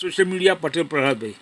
Social media Patel Prahlad भाई।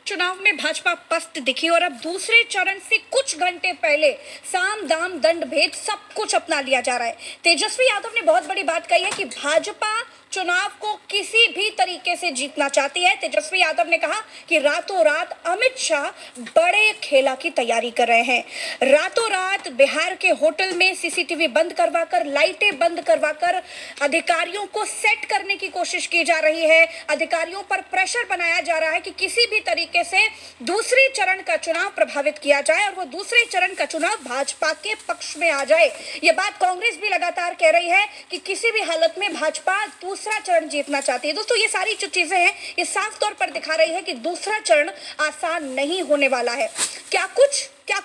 चुनाव में भाजपा पस्त दिखी और अब दूसरे चरण से कुछ घंटे पहले साम दाम दंड भेद सब कुछ अपना लिया जा रहा है। तेजस्वी यादव ने बहुत बड़ी बात कही है कि भाजपा चुनाव को किसी भी तरीके से जीतना चाहती है। तेजस्वी यादव ने कहा कि रातों रात अमित शाह बड़े खेला की तैयारी कर रहे हैं। रातों रात बिहार के होटल में सीसीटीवी बंद करवाकर, लाइटें बंद करवाकर अधिकारियों को सेट करने की कोशिश की जा रही है। अधिकारियों पर प्रेशर बनाया जा रहा है कि किसी भी तरीके से दूसरे चरण का चुनाव प्रभावित किया जाए और वो दूसरे चरण का चुनाव भाजपा के पक्ष में आ जाए। ये बात कांग्रेस भी लगातार कह रही है कि किसी भी हालत में भाजपा दूसरा चरण जीतना चाहती है। दोस्तों, ये सारी जो चीजें हैं ये साफ तौर पर दिखा रही है कि दूसरा चरण आसान नहीं होने वाला है। क्या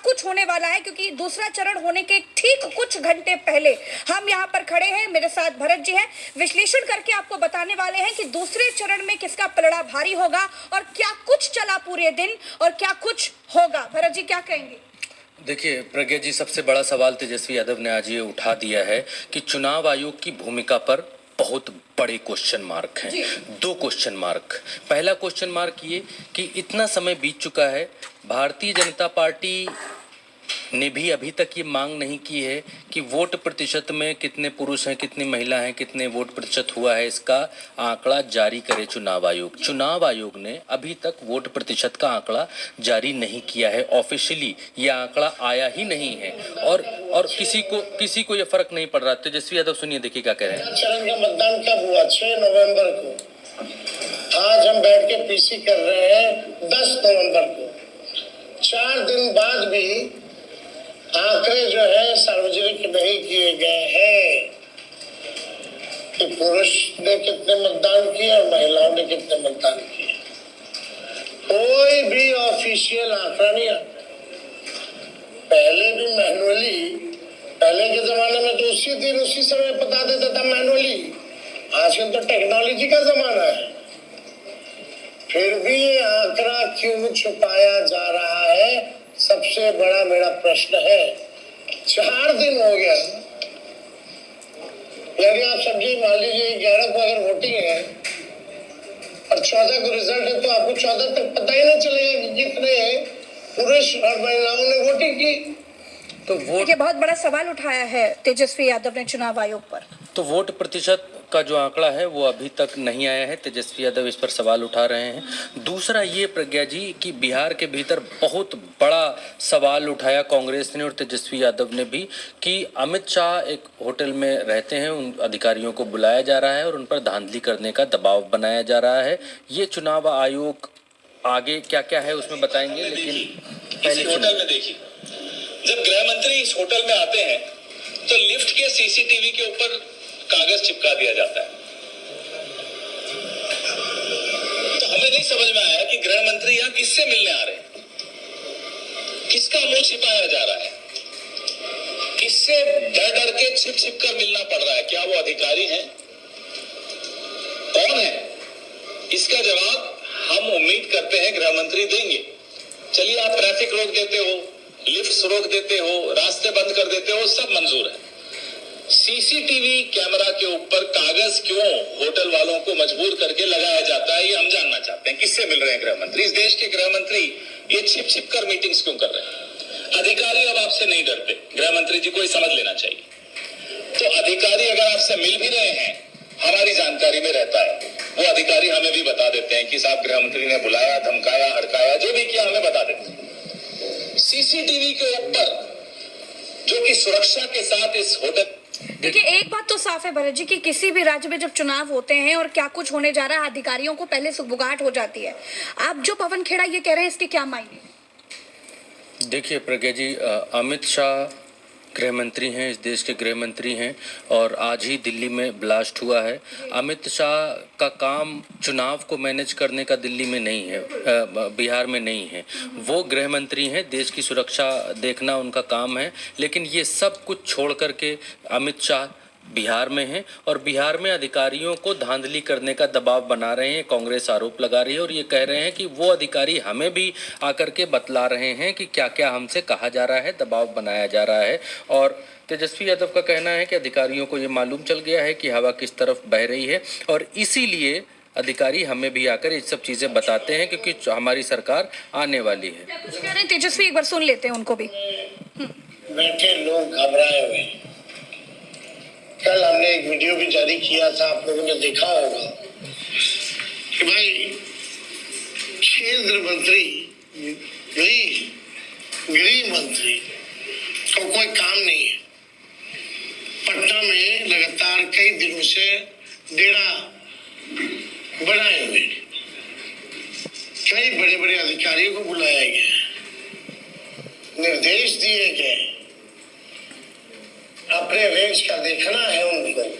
कुछ होने वाला है, क्योंकि दूसरा चरण होने के ठीक कुछ घंटे पहले हम यहाँ पर खड़े हैं, मेरे साथ भरत जी हैं, विश्लेषण करके आपको बताने वाले हैं कि दूसरे चरण में किसका पलड़ा भारी होगा और क्या कुछ चला पूरे दिन और क्या कुछ होगा। भरत जी, क्या कहेंगे? देखिए प्रज्ञा जी, सबसे बड़ा सवाल तेजस्वी यादव ने आज ये उठा दिया है कि चुनाव आयोग की भूमिका पर बहुत बड़े क्वेश्चन मार्क हैं। दो क्वेश्चन मार्क। पहला क्वेश्चन मार्क ये कि इतना समय बीत चुका है, भारतीय जनता पार्टी ने भी अभी तक ये मांग नहीं की है कि वोट प्रतिशत में कितने पुरुष हैं, कितनी महिला हैं, कितने वोट प्रतिशत हुआ है, इसका आंकड़ा जारी करे चुनाव आयोग। चुनाव आयोग ने अभी तक वोट प्रतिशत का आंकड़ा जारी नहीं किया है। ऑफिशियली ये आंकड़ा आया ही नहीं है और किसी को ये फर्क नहीं पड़ रहा। तेजस्वी यादव सुनिए, देखिए क्या कह रहे हैं। चरण का मतदान कब हुआ? 6 नवंबर को। आज हम बैठ के पीसी कर रहे हैं 10 नवंबर को। 4 दिन बाद भी आंकड़े जो है सार्वजनिक नहीं किए गए हैं कि पुरुष ने कितने मतदान किए और महिलाओं ने कितने मतदान किए। कोई भी ऑफिशियल आंकड़ा नहीं आता। पहले भी मैनुअली, पहले के जमाने में तो उसी दिन उसी समय बता देता था मैनुअली। आजकल तो टेक्नोलॉजी का जमाना है, फिर भी ये आंकड़ा क्यों छुपाया जा रहा है, सबसे बड़ा मेरा प्रश्न है। 4 दिन हो गया। यदि आप समझिए, मान लीजिए 11 को अगर वोटिंग है और 14 को रिजल्ट है, तो आपको 14 तक पता ही नहीं चलेगा कि कितने पुरुष और महिलाओं ने वोटिंग की। तो वोट, ये बहुत बड़ा सवाल उठाया है तेजस्वी यादव ने चुनाव आयोग पर। तो वोट प्रतिशत का जो आंकड़ा है वो अभी तक नहीं आया है। तेजस्वी यादव इस पर सवाल उठा रहे हैं। दूसरा ये प्रज्ञा जी कि बिहार के भीतर बहुत बड़ा सवाल उठाया कांग्रेस ने और तेजस्वी यादव ने भी कि अमित शाह एक होटल में रहते हैं, उन अधिकारियों को बुलाया जा रहा है और उन पर धांधली करने का दबाव बनाया जा रहा है। ये चुनाव आयोग आगे क्या क्या है उसमें बताएंगे, लेकिन पहले होटल में देखिए, जब गृह मंत्री इस होटल में आते हैं तो लिफ्ट के सीसीटीवी के ऊपर कागज चिपका दिया जाता है। तो हमें नहीं समझ में आया कि गृह मंत्री यहाँ किससे मिलने आ रहे हैं, किसका मुंह छिपाया जा रहा है, किससे डर डर के छिप छिप कर मिलना पड़ रहा है। क्या वो अधिकारी हैं? कौन है? इसका जवाब हम उम्मीद करते हैं गृह मंत्री देंगे। चलिए, आप ट्रैफिक रोक देते हो, लिफ्ट रोक देते हो, रास्ते बंद कर देते हो, सब मंजूर है। सीसीटीवी कैमरा के ऊपर कागज क्यों होटल वालों को मजबूर करके लगाया जाता है, ये हम जानना चाहते हैं। किससे मिल रहे हैं गृह मंत्री? इस देश के गृह मंत्री ये छिप छिप कर मीटिंग्स क्यों कर रहे हैं? अधिकारी अब आपसे नहीं डरते, गृह मंत्री जी को ये समझ लेना चाहिए। तो अधिकारी अगर आपसे मिल भी रहे हैं, हमारी जानकारी में रहता है, वो अधिकारी हमें भी बता देते हैं कि साहब गृह मंत्री ने बुलाया, धमकाया, हड़काया, जो भी किया हमें बता देते हैं। सीसीटीवी के ऊपर जो कि सुरक्षा के साथ इस होटल। देखिए, एक बात तो साफ है भरत जी कि किसी भी राज्य में जब चुनाव होते हैं और क्या कुछ होने जा रहा है, अधिकारियों को पहले सुगबुगाहट हो जाती है। आप जो पवन खेड़ा ये कह रहे हैं, इसके क्या मायने? देखिए प्रज्ञा जी, अमित शाह गृह मंत्री हैं, इस देश के गृह मंत्री हैं और आज ही दिल्ली में ब्लास्ट हुआ है। अमित शाह का काम चुनाव को मैनेज करने का दिल्ली में नहीं है, बिहार में नहीं है। वो गृह मंत्री हैं, देश की सुरक्षा देखना उनका काम है। लेकिन ये सब कुछ छोड़ करके अमित शाह बिहार में हैं और बिहार में अधिकारियों को धांधली करने का दबाव बना रहे हैं। कांग्रेस आरोप लगा रही है और ये कह रहे हैं कि वो अधिकारी हमें भी आकर के बतला रहे हैं कि क्या क्या हमसे कहा जा रहा है, दबाव बनाया जा रहा है। और तेजस्वी यादव का कहना है कि अधिकारियों को ये मालूम चल गया है कि हवा किस तरफ बह रही है और इसीलिए अधिकारी हमें भी आकर ये सब चीजें बताते हैं क्योंकि हमारी सरकार आने वाली है। क्या कुछ कह रहे हैं तेजस्वी, एक बार सुन लेते हैं उनको भी। बैठे लोग घबराए हुए हैं। कल हमने एक वीडियो भी जारी किया था, आप लोगों ने देखा होगा कि भाई केंद्र मंत्री गृह मंत्री को कोई काम नहीं है। पटना में लगातार कई दिनों से डेरा बनाए हुए कई बड़े बड़े अधिकारियों को बुलाया गया, निर्देश दिए गए, अपने रेंज का देखना है उनको।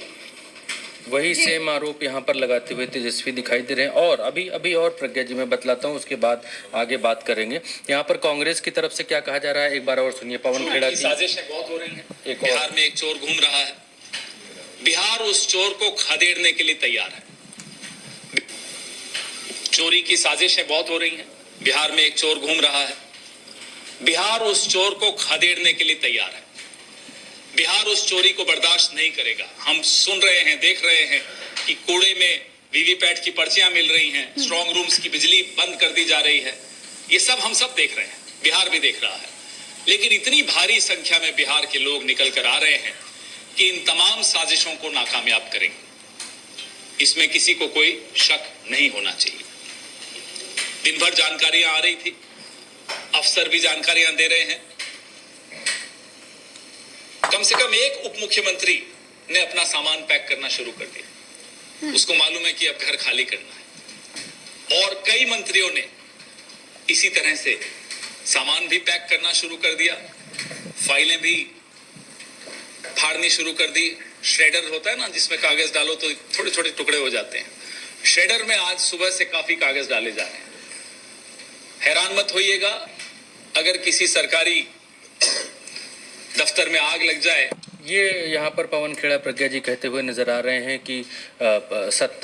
वही सेम आरोप यहाँ पर लगाते हुए तेजस्वी दिखाई दे रहे हैं। और अभी और प्रज्ञा जी मैं बतलाता हूँ, उसके बाद आगे बात करेंगे। यहाँ पर कांग्रेस की तरफ से क्या कहा जा रहा है, एक बार और सुनिए। पवन खेड़ा की साजिशें बहुत हो रही हैं। एक बिहार में एक चोर घूम रहा है, बिहार उस चोर को खदेड़ने के लिए तैयार है। चोरी की साजिशें बहुत हो रही हैं। बिहार में एक चोर घूम रहा है, बिहार उस चोर को खदेड़ने के लिए तैयार है। बिहार उस चोरी को बर्दाश्त नहीं करेगा। हम सुन रहे हैं, देख रहे हैं कि कूड़े में वीवीपैट की पर्चियां मिल रही हैं, स्ट्रांग रूम्स की बिजली बंद कर दी जा रही है। ये सब हम सब देख रहे हैं, बिहार भी देख रहा है। लेकिन इतनी भारी संख्या में बिहार के लोग निकल कर आ रहे हैं कि इन तमाम साजिशों को नाकामयाब करेंगे, इसमें किसी को कोई शक नहीं होना चाहिए। दिन भर जानकारियां आ रही थी, अफसर भी जानकारियां दे रहे हैं। कम से कम एक उप मुख्यमंत्री ने अपना सामान पैक करना शुरू कर दिया। उसको मालूम है कि अब घर खाली करना है। और कई मंत्रियों ने इसी तरह से सामान भी पैक करना शुरू कर दिया, फाइलें भी फाड़नी शुरू कर दी। श्रेडर होता है ना, जिसमें कागज डालो तो छोटे छोटे टुकड़े हो जाते हैं। श्रेडर में आज सुबह से काफी कागज डाले जा रहे हैं। हैरान मत होइएगा अगर किसी सरकारी दफ्तर में आग लग जाए। ये यहाँ पर पवन खेड़ा प्रज्ञा जी कहते हुए नजर आ रहे हैं कि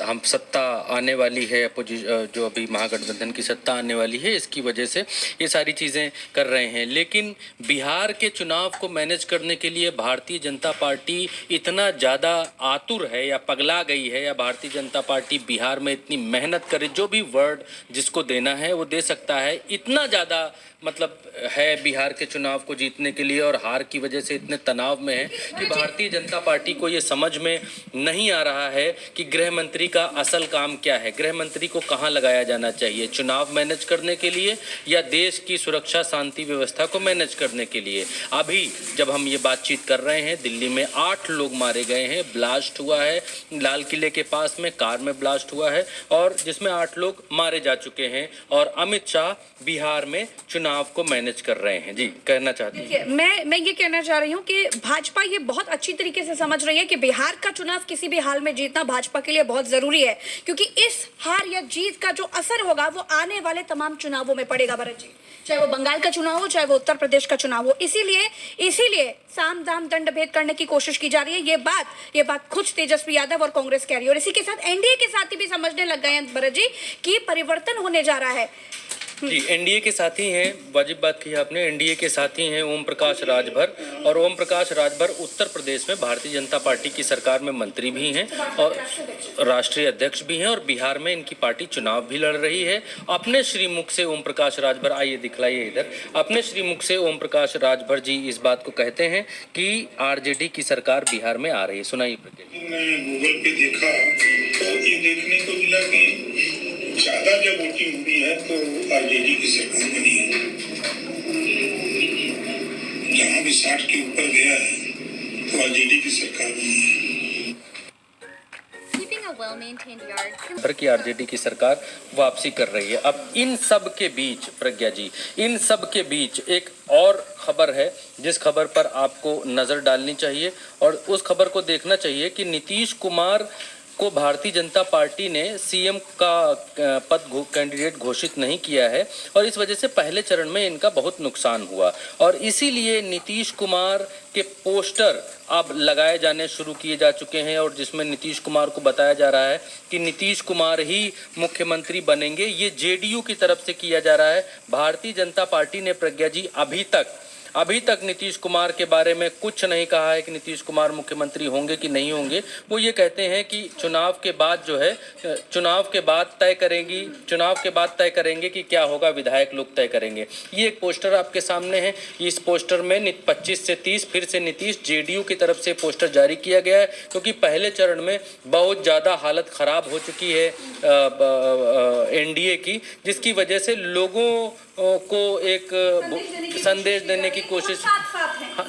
हम सत्ता आने वाली है, जो अभी महागठबंधन की सत्ता आने वाली है, इसकी वजह से ये सारी चीज़ें कर रहे हैं। लेकिन बिहार के चुनाव को मैनेज करने के लिए भारतीय जनता पार्टी इतना ज़्यादा आतुर है या पगला गई है, या भारतीय जनता पार्टी बिहार में इतनी मेहनत करे, जो भी वर्ड जिसको देना है वो दे सकता है, इतना ज़्यादा मतलब है बिहार के चुनाव को जीतने के लिए, और हार की वजह से इतने तनाव में है कि भारतीय जनता पार्टी को ये समझ में नहीं आ रहा है कि गृह मंत्री का असल काम क्या है, गृह मंत्री को कहाँ लगाया जाना चाहिए, चुनाव मैनेज करने के लिए या देश की सुरक्षा शांति व्यवस्था को मैनेज करने के लिए। अभी जब हम ये बातचीत कर रहे हैं, दिल्ली में 8 लोग मारे गए हैं, ब्लास्ट हुआ है लाल किले के पास में, कार में ब्लास्ट हुआ है, और जिसमें 8 लोग मारे जा चुके हैं, और अमित शाह बिहार में चुनाव को मैनेज कर रहे हैं। जी, कहना चाहती हूँ मैं ये कहना चाह रही हूँ कि भाजपा ये बहुत अच्छी तरीके से समझ रही है कि बिहार का चुनाव किसी भी हाल में जीतना भाजपा के लिए बहुत जरूरी है, क्योंकि इस हार या जीत का जो असर होगा वो आने वाले तमाम चुनावों में पड़ेगा भरत जी, चाहे वो बंगाल का चुनाव हो, चाहे वो उत्तर प्रदेश का चुनाव हो। इसीलिए साम दाम दंड भेद करने की कोशिश की जा रही है। ये बात खुद तेजस्वी यादव और कांग्रेस कह रही है, और इसी के साथ एनडीए के साथी भी समझने लग गए हैं भरत जी कि परिवर्तन होने जा रहा है। जी, एनडीए के साथी हैं, वाजिब बात की आपने, एनडीए के साथी हैं ओम प्रकाश राजभर, और ओम प्रकाश राजभर उत्तर प्रदेश में भारतीय जनता पार्टी की सरकार में मंत्री भी हैं और राष्ट्रीय अध्यक्ष भी हैं, और बिहार में इनकी पार्टी चुनाव भी लड़ रही है। अपने श्रीमुख से ओम प्रकाश राजभर, आइए दिखलाइए इधर, अपने श्रीमुख से ओम प्रकाश राजभर जी इस बात को कहते हैं कि आरजेडी की सरकार बिहार में आ रही है। सुनाइए प्रज्ञा जी। मैंने गूगल पे देखा तो ये देखने को मिला कि ज्यादा जब वोटिंग हुई है तो आरजेडी की सरकार बनी है। जहाँ भी 60 के ऊपर गया है तो आरजेडी की सरकार बनी है। भर की आरजेडी की सरकार वापसी कर रही है। अब इन सब के बीच प्रज्ञा जी, इन सब के बीच एक और खबर है जिस खबर पर आपको नजर डालनी चाहिए, और उस खबर को देखना चाहिए कि नीतीश कुमार को भारतीय जनता पार्टी ने सीएम का पद कैंडिडेट घोषित नहीं किया है, और इस वजह से पहले चरण में इनका बहुत नुकसान हुआ, और इसीलिए नीतीश कुमार के पोस्टर अब लगाए जाने शुरू किए जा चुके हैं, और जिसमें नीतीश कुमार को बताया जा रहा है कि नीतीश कुमार ही मुख्यमंत्री बनेंगे। ये जेडीयू की तरफ से किया जा रहा है। भारतीय जनता पार्टी ने प्रज्ञा जी अभी तक अभी तक नीतीश कुमार के बारे में कुछ नहीं कहा है कि नीतीश कुमार मुख्यमंत्री होंगे कि नहीं होंगे। वो ये कहते हैं कि चुनाव के बाद जो है, चुनाव के बाद तय करेंगे कि क्या होगा, विधायक लोग तय करेंगे। ये एक पोस्टर आपके सामने है। इस पोस्टर में 25 से 30 फिर से नीतीश, जेडीयू की तरफ से पोस्टर जारी किया गया है, क्योंकि पहले चरण में बहुत ज़्यादा हालत ख़राब हो चुकी है एनडीए की, जिसकी वजह से लोगों को एक संदेश देने की कोशिश।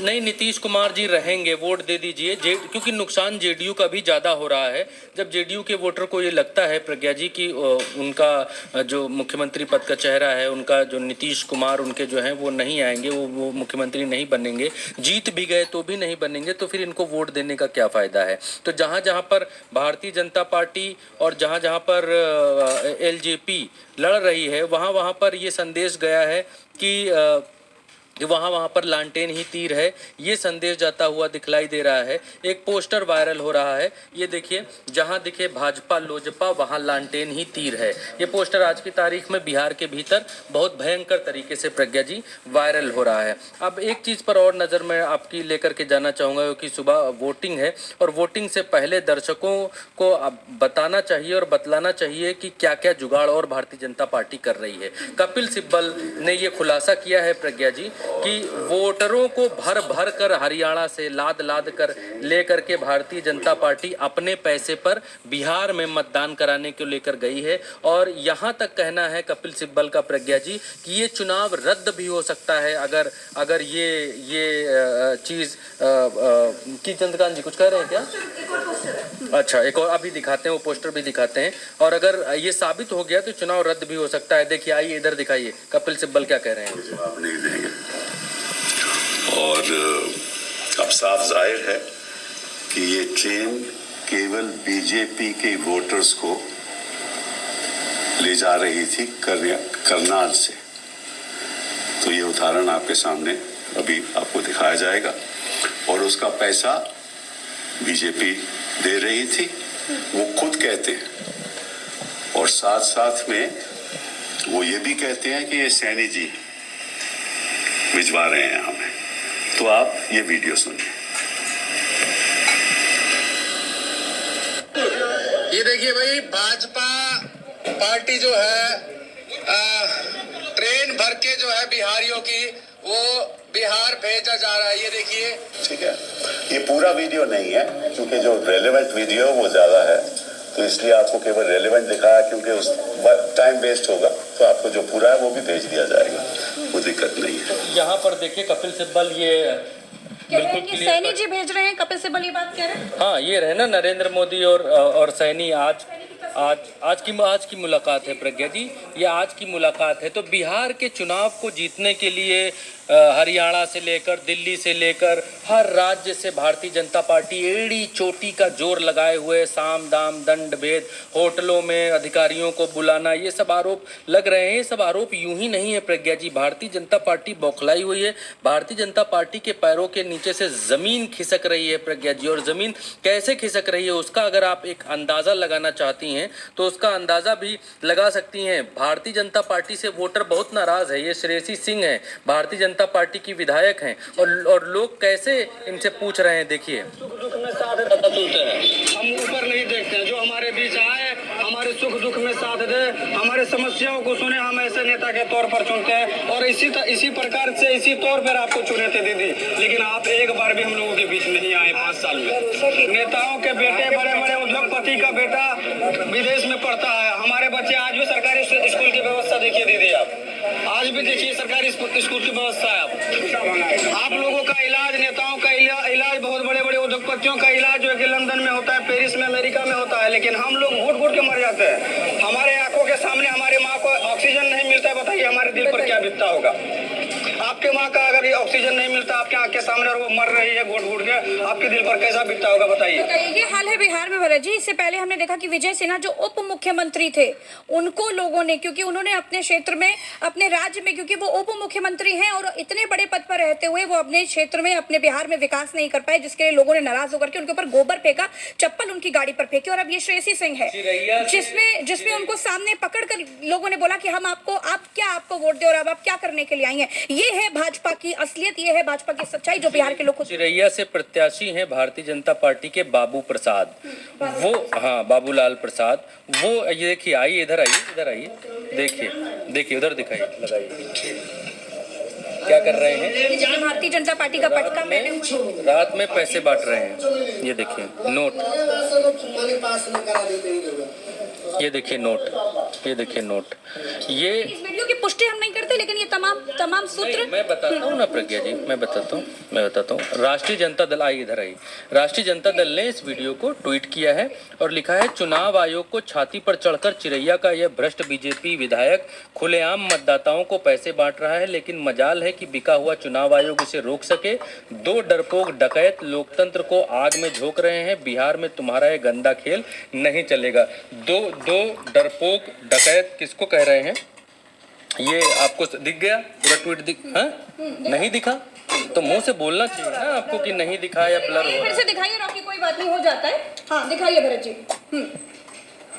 नहीं, नीतीश कुमार जी रहेंगे, वोट दे दीजिए, क्योंकि नुकसान जेडीयू का भी ज़्यादा हो रहा है। जब जेडीयू के वोटर को ये लगता है प्रज्ञा जी कि उनका जो मुख्यमंत्री पद का चेहरा है, उनका जो नीतीश कुमार उनके जो हैं वो नहीं आएंगे, वो मुख्यमंत्री नहीं बनेंगे, जीत भी गए तो भी नहीं बनेंगे, तो फिर इनको वोट देने का क्या फ़ायदा है। तो जहाँ जहाँ पर भारतीय जनता पार्टी और जहाँ जहाँ पर एलजेपी लड़ रही है, वहाँ पर ये संदेश गया है कि वहाँ पर लालटेन ही तीर है, ये संदेश जाता हुआ दिखलाई दे रहा है। एक पोस्टर वायरल हो रहा है, ये देखिए, जहाँ दिखे भाजपा लोजपा वहाँ लालटेन ही तीर है। ये पोस्टर आज की तारीख में बिहार के भीतर बहुत भयंकर तरीके से प्रज्ञा जी वायरल हो रहा है। अब एक चीज़ पर और नज़र मैं आपकी लेकर के जाना चाहूँगा, क्योंकि सुबह वोटिंग है और वोटिंग से पहले दर्शकों को अब बताना चाहिए और बतलाना चाहिए कि क्या क्या जुगाड़ और भारतीय जनता पार्टी कर रही है। कपिल सिब्बल ने ये खुलासा किया है प्रज्ञा जी कि वोटरों को भर भर कर हरियाणा से लाद कर लेकर के भारतीय जनता पार्टी अपने पैसे पर बिहार में मतदान कराने को लेकर गई है। और यहाँ तक कहना है कपिल सिब्बल का प्रज्ञा जी कि ये चुनाव रद्द भी हो सकता है अगर ये चीज़ की। चंद्रकांत जी कुछ कह रहे हैं क्या? अच्छा, एक और अभी दिखाते हैं, वो पोस्टर भी दिखाते हैं। और अगर ये साबित हो गया तो चुनाव रद्द भी हो सकता है। देखिए, आइए इधर दिखाइए कपिल सिब्बल क्या कह रहे हैं। जवाब नहीं देंगे और अब साफ जाहिर है कि ये ट्रेन केवल बीजेपी के वोटर्स को ले जा रही थी करनाल से। तो ये उदाहरण आपके सामने अभी आपको दिखाया जाएगा और उसका पैसा बीजेपी दे रही थी, वो खुद कहते हैं। और साथ साथ में वो ये भी कहते हैं कि ये सैनी जी भिजवा रहे हैं हमें। तो आप ये वीडियो सुनिए। ये देखिए भाई, भाजपा पार्टी जो है ट्रेन भर के जो है बिहारियों की वो बिहार भेजा जा रहा है। ये देखिए, ठीक है, ये पूरा वीडियो नहीं है क्योंकि जो रेलेवेंट वीडियो वो ज्यादा है, तो इसलिए आपको केवल रेलेवेंट दिखाया, क्योंकि उस टाइम वेस्ट होगा। तो आपको जो पूरा है वो भी भेज दिया जाएगा, वो दिक्कत नहीं है। यहाँ पर देखिए कपिल सिब्बल ये बिल्कुल सैनी जी भेज रहे हैं, कपिल सिब्बल ये बात कह रहे हैं। हाँ, ये रहे ना नरेंद्र मोदी और सैनी। आज की मुलाकात है प्रज्ञा जी, ये आज की मुलाकात है। तो बिहार के चुनाव को जीतने के लिए हरियाणा से लेकर दिल्ली से लेकर हर राज्य से भारतीय जनता पार्टी एड़ी चोटी का जोर लगाए हुए, साम दाम दंड भेद, होटलों में अधिकारियों को बुलाना, ये सब आरोप लग रहे हैं। ये सब आरोप यूं ही नहीं है प्रज्ञा जी, भारतीय जनता पार्टी बौखलाई हुई है। भारतीय जनता पार्टी के पैरों के नीचे से जमीन खिसक रही है प्रज्ञा जी। और जमीन कैसे खिसक रही है उसका अगर आप एक अंदाजा लगाना चाहती हैं तो उसका अंदाजा भी लगा सकती हैं। भारतीय जनता पार्टी से वोटर बहुत नाराज है। ये श्रेयसी सिंह है, भारतीय जनता पार्टी की विधायक हैं, और लोग कैसे इनसे पूछ रहे हैं। देखिए, सुख दुख में साथ देते हैं, हम ऊपर नहीं देखते हैं। जो हमारे बीच आए, हमारे सुख दुख में साथ दे, हमारे समस्याओं को सुने, हम ऐसे नेता के तौर पर चुनते हैं। और इसी प्रकार से इसी तौर पर आपको चुने थे दीदी, लेकिन आप एक बार भी हम लोगों के बीच नहीं आए 5 साल में। नेताओं के बेटे, बड़े बड़े उद्योगपति का बेटा विदेश में पढ़ता है, हमारे बच्चे आज भी सरकारी स्कूल की व्यवस्था देखिए दीदी, आप आज भी देखिए सरकारी स्कूल की व्यवस्था है। आप लोगों का इलाज, नेताओं का इलाज, बहुत बड़े बड़े उद्योगपतियों का इलाज जो है कि लंदन में होता है, पेरिस में, अमेरिका में होता है, लेकिन हम लोग घुट घुट के मर जाते हैं। हमारे आंखों के सामने हमारे माँ को ऑक्सीजन नहीं मिलता है, बताइए हमारे दिल पर क्या बीतता होगा। आपके माँ का अगर ये ऑक्सीजन नहीं मिलता आपके आंख के सामने और वो मर रही है घुट घुट के, आपके दिल पर कैसा बीतता होगा बताइए। ये हाल है बिहार में भरत जी। इससे पहले हमने देखा कि विजय सिन्हा जो उप मुख्यमंत्री थे, उनको लोगों ने, क्योंकि उन्होंने अपने क्षेत्र में, अपने राज्य में, क्योंकि वो उप मुख्यमंत्री हैं और इतने बड़े पद पर रहते हुए वो अपने क्षेत्र में, अपने बिहार में विकास नहीं कर पाए, जिसके लिए लोगों ने नाराज होकर के उनके ऊपर गोबर फेंका, चप्पल उनकी गाड़ी पर फेंकी। और अब ये श्रेयसी सिंह है जिसमें उनको सामने पकड़ कर लोगों ने बोला कि हम आपको वोट दे और अब आप क्या करने के लिए आई हैं। ये है भाजपा की असलियत, ये है भाजपा की सच्चाई जो बिहार के लोग को। चिरैया से प्रत्याशी हैं भारतीय जनता पार्टी के बाबू प्रसाद, वो हाँ बाबूलाल प्रसाद, वो ये देखिए, आइए इधर आइए, देखिए देखिए उधर दिखाइए, लगाइए क्या कर रहे हैं। भारतीय जनता पार्टी का पटका पहने हुए रात में पैसे बांट रहे हैं, ये देखिए नोट, ये देखिए नोट, ये इस वीडियो की पुष्टि हम नहीं करते, लेकिन ये तमाम सूत्र मैं बताता हूँ ना प्रज्ञा जी, मैं बताता हूँ। राष्ट्रीय जनता दल, आइए इधर आइए, राष्ट्रीय जनता दल ने इस वीडियो को ट्वीट किया है और लिखा है, चुनाव आयोग को छाती पर चढ़कर चिरैया का यह भ्रष्ट बीजेपी विधायक खुलेआम मतदाताओं को पैसे बांट रहा है, लेकिन मजाल है कि बिका हुआ चुनाव आयोग इसे रोक सके। दो डरपोक डकैत लोकतंत्र को आग में झोंक रहे हैं, बिहार में तुम्हारा ये गंदा खेल नहीं चलेगा। दो डरपोक डकैत किसको कह रहे हैं? ये आपको दिख गया पूरा ट्वीट हाँ? नहीं दिखा तो मुंह से बोलना चाहिए ना आपको कि नहीं दिखा या ब्लर हो। फिर से दिखाइए रॉकी, कोई बात नहीं, हो जाता है। हाँ दिखाइए भरत जी,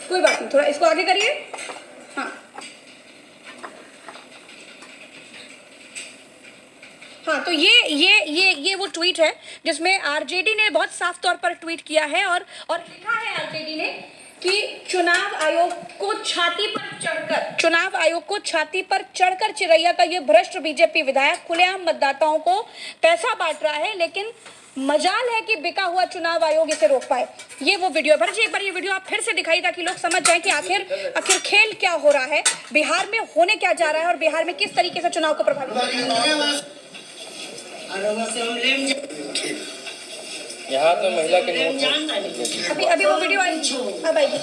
कोई बात नहीं, थोड़ा इसको आगे करिए। हाँ तो ये वो ट्वीट है जिसमें आरजेडी ने बहुत साफ तौर पर ट्वीट किया है और लिखा है आरजेडी ने कि चुनाव आयोग को छाती पर चढ़कर चिरैया का ये भ्रष्ट बीजेपी विधायक खुलेआम मतदाताओं को पैसा बांट रहा है, लेकिन मजाल है कि बिका हुआ चुनाव आयोग इसे रोक पाए। ये वो वीडियो भर जी, एक बार ये वीडियो आप फिर से दिखाइए ताकि लोग समझ जाएं कि आखिर खेल क्या हो रहा है, बिहार में होने क्या जा रहा है और बिहार में किस तरीके से चुनाव को प्रभावित। यहाँ तो महिला के नोट अभी वो वीडियो आई, अब आएगी।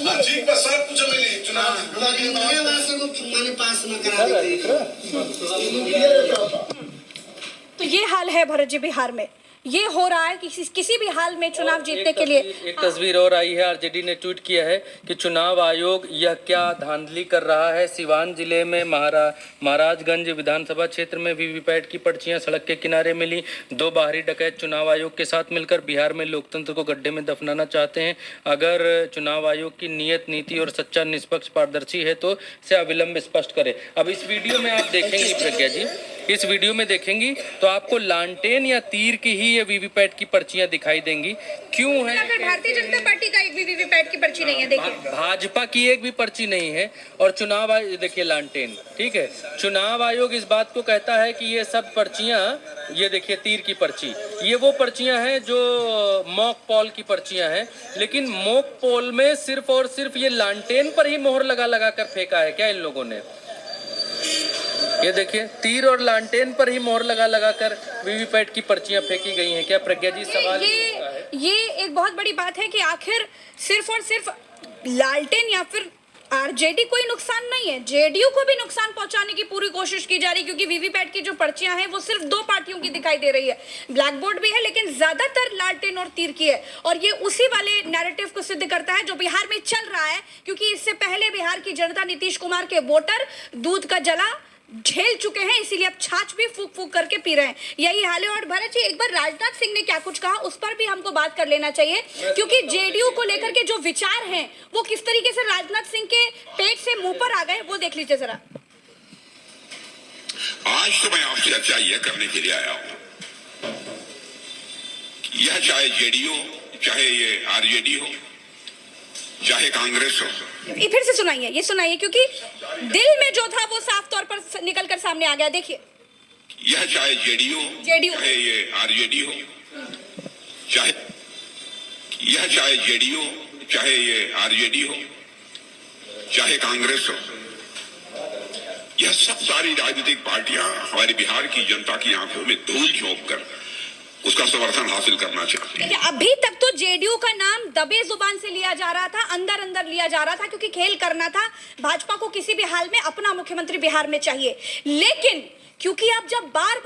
तो ये हाल है भरत जी बिहार में, ये हो रहा है कि किसी भी हाल में चुनाव जीतने के लिए। एक तस्वीर और आई है, आरजेडी ने ट्वीट किया है कि चुनाव आयोग यह क्या धांधली कर रहा है। सिवान जिले में महाराजगंज विधानसभा क्षेत्र में वीवीपैट की पर्चियां सड़क के किनारे मिली। दो बाहरी डकैत चुनाव आयोग के साथ मिलकर बिहार में लोकतंत्र को गड्ढे में दफनाना चाहते हैं। अगर चुनाव आयोग की नीयत, नीति और सच्चा, निष्पक्ष, पारदर्शी है तो इसे अविलंब स्पष्ट करे। अब इस वीडियो में आप देखेंगी प्रज्ञा जी, इस वीडियो में देखेंगी तो आपको लालटेन या तीर की ही ये वीवीपैट की पर्चियां दिखाई देंगी। क्यों है? भारतीय जनता पार्टी का एक भी वीवीपैट की पर्ची नहीं है, देखिए भाजपा की एक भी पर्ची नहीं है। और चुनाव आयोग देखिए लालटेन, ठीक है, चुनाव आयोग इस बात को कहता है कि ये सब पर्चियां, ये देखिए तीर की पर्ची, ये वो पर्चियां हैं जो मॉक पोल की पर्चियां हैं, लेकिन मॉक पोल में सिर्फ और सिर्फ ये लालटेन पर ही मोहर लगा कर फेंका है क्या इन लोगों ने? ये देखिए तीर और लालटेन पर ही मोहर लगा कर वीवीपैट की पर्चियां फेंकी गई हैं क्या प्रज्ञा जी? सवाल ये एक बहुत बड़ी बात है कि आखिर सिर्फ और सिर्फ लालटेन या फिर आरजेडी को ही नुकसान नहीं है, जेडीयू को भी नुकसान पहुंचाने की पूरी कोशिश की जा रही है, क्योंकि वीवीपैट की जो पर्चियां हैं वो सिर्फ दो पार्टियों की दिखाई दे रही है। ब्लैक बोर्ड भी है लेकिन ज्यादातर लालटेन और तीर की है, और ये उसी वाले नैरेटिव को सिद्ध करता है जो बिहार में चल रहा है, क्योंकि इससे पहले बिहार की जनता नीतीश कुमार के वोटर दूध का जला झेल चुके हैं, इसीलिए अब छाछ भी फूक फूक करके पी रहे हैं। यही हाल है। और भरत जी, एक बार राजनाथ सिंह ने क्या कुछ कहा उस पर भी हमको बात कर लेना चाहिए, क्योंकि जेडीयू को लेकर के जो विचार हैं वो किस तरीके से राजनाथ सिंह के पेट से मुंह पर आ गए, वो देख लीजिए जरा। आज तो मैं आपसे चर्चा यह करने के लिए आया हूं, यह चाहे जेडीयू, चाहे ये आरजेडी हो, चाहे कांग्रेस हो। ये फिर से सुनाइए, ये सुनाइए, क्योंकि दिल में जो था वो साफ तौर पर निकलकर सामने आ गया। देखिए, यह चाहे जेडीयू, चाहे ये आरजेडी हो, चाहे यह चाहे जेडीयू, चाहे ये आरजेडी हो, चाहे कांग्रेस हो, यह सब सारी राजनीतिक पार्टियां हमारे बिहार की जनता की आंखों में धूल झोंक कर उसका समर्थन हासिल करना चाहते हैं। अभी तक तो जेडीयू का नाम दबे जुबान से लिया जा रहा था, अंदर अंदर लिया जा रहा था, क्योंकि खेल करना था, भाजपा को किसी भी हाल में अपना मुख्यमंत्री बिहार में चाहिए। लेकिन क्योंकि आप जब बार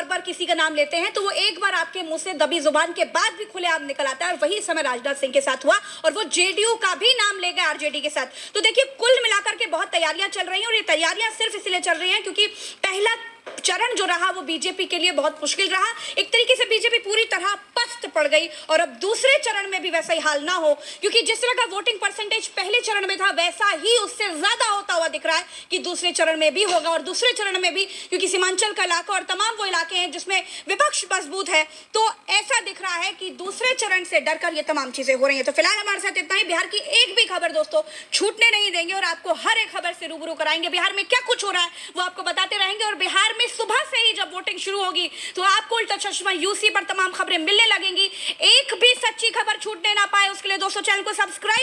बार किसी का नाम लेते हैं तो वो एक बार आपके मुंह से दबी जुबान के बाद भी खुलेआम निकल आता है, और वही समय राजनाथ सिंह के साथ हुआ, और वो जेडीयू का भी नाम ले गए आरजेडी के साथ। तो देखिए, कुल मिलाकर के बहुत तैयारियां चल रही हैं, और ये तैयारियां सिर्फ इसलिए चल रही हैं क्योंकि पहला चरण जो रहा वो बीजेपी के लिए बहुत मुश्किल रहा। एक तरीके से बीजेपी पूरी तरह पस्त पड़ गई और अब दूसरे चरण में भी वैसा ही हाल ना हो, क्योंकि जिस तरह का वोटिंग परसेंटेज पहले चरण में था वैसा ही उससे ज्यादा होता हुआ दिख रहा है कि दूसरे चरण में भी होगा। और दूसरे चरण में भी क्योंकि सीमांचल का इलाका और तमाम वो इलाके हैं जिसमें विपक्ष मजबूत है, तो ऐसा दिख रहा है कि दूसरे चरण से डरकर ये तमाम चीजें हो रही है। तो फिलहाल हमारे साथ इतना ही। बिहार की एक भी खबर दोस्तों छूटने नहीं देंगे और आपको हर एक खबर से रूबरू कराएंगे। बिहार में क्या कुछ हो रहा है वो आपको बताते रहेंगे और बिहार में सुबह से ही जब वोटिंग शुरू होगी तो आपको उल्टा चश्मा यूसी पर तमाम खबरें मिलने लगेंगी। एक भी सच्ची खबर छूटने ना पाए उसके लिए दोस्तों चैनल को सब्सक्राइब